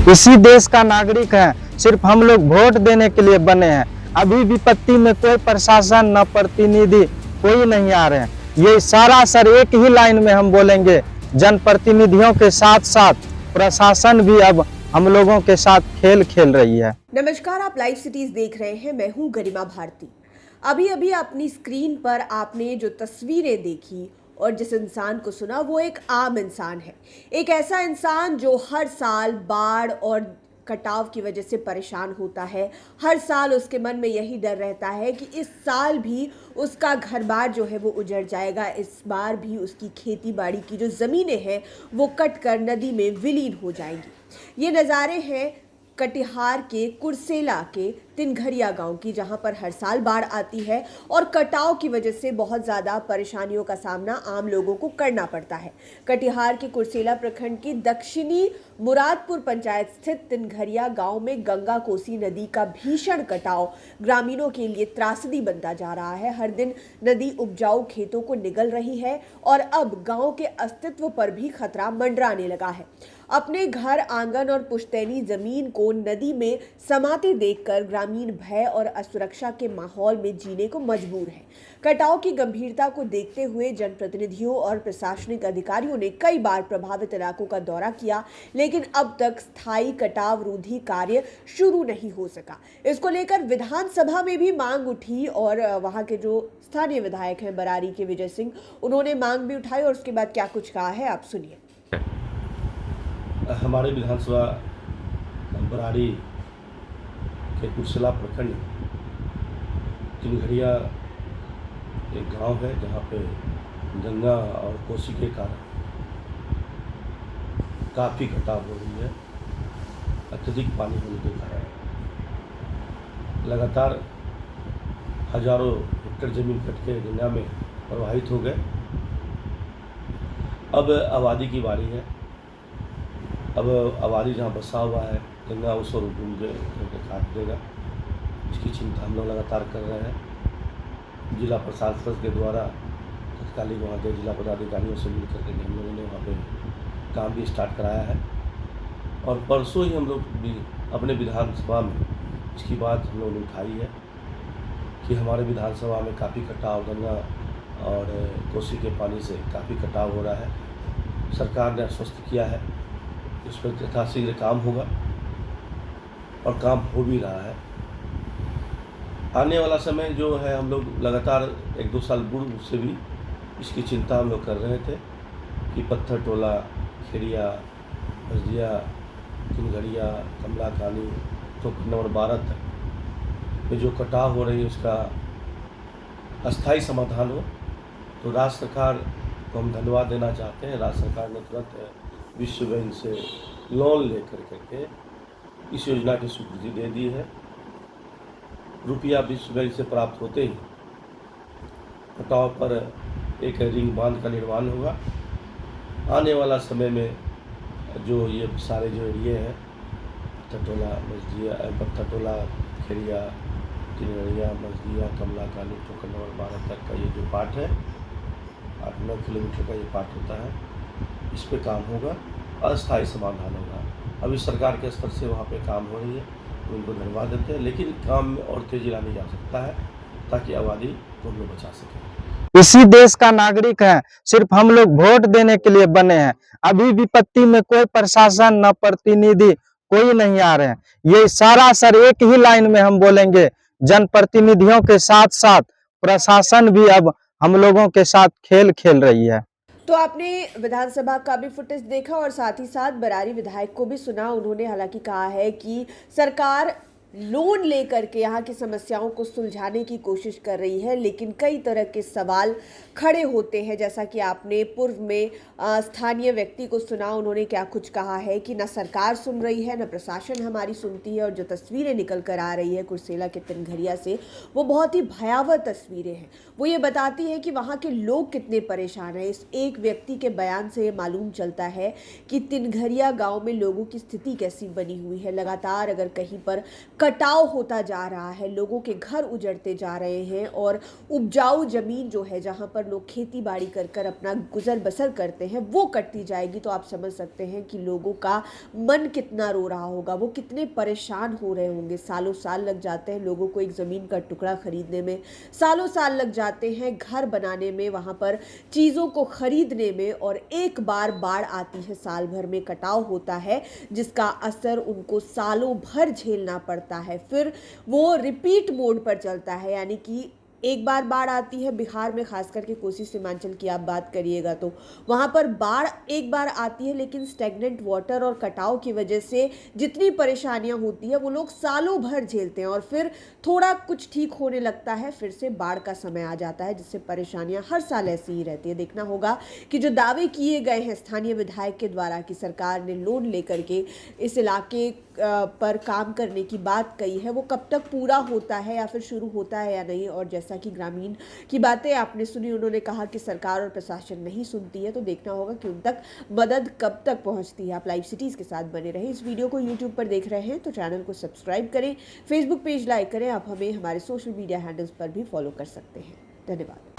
इसी देश का नागरिक है, सिर्फ हम लोग वोट देने के लिए बने हैं। अभी विपत्ति में कोई प्रशासन न प्रतिनिधि कोई नहीं आ रहे हैं। ये सारा सर एक ही लाइन में हम बोलेंगे, जनप्रतिनिधियों के साथ साथ प्रशासन भी अब हम लोगों के साथ खेल खेल रही है। नमस्कार, आप लाइव सिटीज देख रहे हैं। मैं हूं गरिमा भारती। अभी अभी अपनी स्क्रीन पर आपने जो तस्वीरें देखी और जिस इंसान को सुना, वो एक आम इंसान है। एक ऐसा इंसान जो हर साल बाढ़ और कटाव की वजह से परेशान होता है। हर साल उसके मन में यही डर रहता है कि इस साल भी उसका घर बार जो है वो उजड़ जाएगा। इस बार भी उसकी खेती बाड़ी की जो ज़मीनें हैं वो कट कर नदी में विलीन हो जाएंगी। ये नज़ारे हैं कटिहार के कुर्सेला के तिनघरिया गांव की, जहां पर हर साल बाढ़ आती है और कटाव की वजह से बहुत ज़्यादा परेशानियों का सामना आम लोगों को करना पड़ता है। कटिहार के कुर्सेला प्रखंड की दक्षिणी मुरादपुर पंचायत स्थित तिनघरिया गांव में गंगा कोसी नदी का भीषण कटाव ग्रामीणों के लिए त्रासदी बनता जा रहा है। हर दिन नदी उपजाऊ खेतों को निगल रही है और अब गांव के अस्तित्व पर भी खतरा मंडराने लगा है। अपने घर आंगन और पुश्तैनी जमीन को नदी में समाते देखकर ग्रामीण भय और असुरक्षा के माहौल में जीने को मजबूर है। कटाव की गंभीरता को देखते हुए जनप्रतिनिधियों और प्रशासनिक अधिकारियों ने कई बार प्रभावित इलाकों का दौरा किया, लेकिन अब तक स्थायी कटाव रोधी कार्य शुरू नहीं हो सका। इसको लेकर विधानसभा में भी मांग उठी और वहां के जो स्थानीय विधायक हैं बरारी के विजय सिंह, उन्होंने मांग भी उठाई और उसके बाद क्या कुछ कहा है आप सुनिए। हमारे विधानसभा बरारी के कुर्सेला प्रखंड तिनघरिया एक गांव है, जहां पे गंगा और कोसी के कारण काफ़ी कटाव हो रही है। अत्यधिक पानी होने के कारण लगातार हजारों हेक्टेयर जमीन कट के गंगा में प्रवाहित हो गए। अब आबादी की बारी है। अब आबादी जहाँ बसा हुआ है, गंगा उस ओर डूब के काट देगा। इसकी चिंता हम लोग लगातार कर रहे हैं। जिला प्रशासन के द्वारा तत्कालीन वहाँ के जिला पदाधिकारियों से मिल करके हम लोगों ने वहाँ पे काम भी स्टार्ट कराया है और परसों ही हम लोग भी अपने विधानसभा में इसकी बात हम लोगों ने उठाई है कि हमारे विधानसभा में काफ़ी कटाव, गंगा और कोसी के पानी से काफ़ी कटाव हो रहा है। सरकार ने आश्वस्त किया है इस पर यथाशीघ्र काम होगा और काम हो भी रहा है। आने वाला समय जो है, हम लोग लगातार 1-2 साल पूर्व से भी इसकी चिंता हम लोग कर रहे थे कि पत्थर टोला, खेड़िया, भजिया, तिनघरिया, कमला कानी, टोकन नंबर 12 तक में जो कटाव हो रही है उसका अस्थायी समाधान हो। तो राज्य सरकार को हम धन्यवाद देना चाहते हैं। राज्य सरकार ने तुरंत विश्व बैंक से लोन लेकर करके इस योजना की स्वीकृति दे दी है। रुपया विश्व बैंक से प्राप्त होते ही कटाव पर एक रिंग बांध का निर्माण होगा। आने वाला समय में जो ये सारे जो एरिए हैं, पत्थरटोला, मजदिया, पत्थरटोला, खेड़िया, तिनघरिया, मजदिया, कमला कानी, टोकन नंबर 12 तक का ये जो पार्ट है, 8-9 किलोमीटर का ये पार्ट होता है, इस पे काम होगा, अस्थायी समाधान होगा। अभी सरकार के स्तर से वहाँ पे काम हो रही है, तो उनको धन्यवाद देते हैं, लेकिन काम में और तेजी लाने जा सकता है ताकि आबादी को हम लोग बचा सकें। इसी देश का नागरिक है, सिर्फ हम लोग वोट देने के लिए बने हैं। अभी विपत्ति में कोई प्रशासन न प्रतिनिधि कोई नहीं आ रहे हैं। ये सारा सर एक ही लाइन में हम बोलेंगे, जनप्रतिनिधियों के साथ साथ प्रशासन भी अब हम लोगों के साथ खेल खेल रही है। तो आपने विधानसभा का भी फुटेज देखा और साथ ही साथ बरारी विधायक को भी सुना। उन्होंने हालांकि कहा है कि सरकार लोन लेकर के यहाँ की समस्याओं को सुलझाने की कोशिश कर रही है, लेकिन कई तरह के सवाल खड़े होते हैं। जैसा कि आपने पूर्व में स्थानीय व्यक्ति को सुना, उन्होंने क्या कुछ कहा है कि न सरकार सुन रही है, न प्रशासन हमारी सुनती है। और जो तस्वीरें निकल कर आ रही है कुर्सेला के तिनघरिया से, वो बहुत ही भयावह तस्वीरें हैं। वो ये बताती है कि वहाँ के लोग कितने परेशान हैं। इस एक व्यक्ति के बयान से ये मालूम चलता है कि तिनघरिया गाँव में लोगों की स्थिति कैसी बनी हुई है। लगातार अगर कहीं पर कटाव होता जा रहा है, लोगों के घर उजड़ते जा रहे हैं और उपजाऊ ज़मीन जो है जहाँ पर लोग खेती बाड़ी कर कर अपना गुजर बसर करते हैं वो कटती जाएगी, तो आप समझ सकते हैं कि लोगों का मन कितना रो रहा होगा, वो कितने परेशान हो रहे होंगे। सालों साल लग जाते हैं लोगों को एक ज़मीन का टुकड़ा खरीदने में, सालों साल लग जाते हैं घर बनाने में, वहाँ पर चीज़ों को खरीदने में, और एक बार बाढ़ आती है, साल भर में कटाव होता है जिसका असर उनको सालों भर झेलना पड़ता है। फिर वो रिपीट मोड पर चलता है, यानी कि एक बार बाढ़ आती है बिहार में, खास करके कोसी सीमांचल की आप बात करिएगा तो वहाँ पर बाढ़ एक बार आती है, लेकिन स्टैग्नेंट वाटर और कटाव की वजह से जितनी परेशानियाँ होती है वो लोग सालों भर झेलते हैं, और फिर थोड़ा कुछ ठीक होने लगता है, फिर से बाढ़ का समय आ जाता है, जिससे परेशानियाँ हर साल ऐसी ही रहती है। देखना होगा कि जो दावे किए गए हैं स्थानीय विधायक के द्वारा कि सरकार ने लोन लेकर के इस इलाके पर काम करने की बात कही है, वो कब तक पूरा होता है या फिर शुरू होता है या नहीं। और जैसा कि ग्रामीण की बातें आपने सुनी, उन्होंने कहा कि सरकार और प्रशासन नहीं सुनती है, तो देखना होगा कि उन तक मदद कब तक पहुंचती है। आप लाइव सिटीज़ के साथ बने रहें। इस वीडियो को यूट्यूब पर देख रहे हैं तो चैनल को सब्सक्राइब करें, फेसबुक पेज लाइक करें। आप हमें हमारे सोशल मीडिया हैंडल्स पर भी फॉलो कर सकते हैं। धन्यवाद।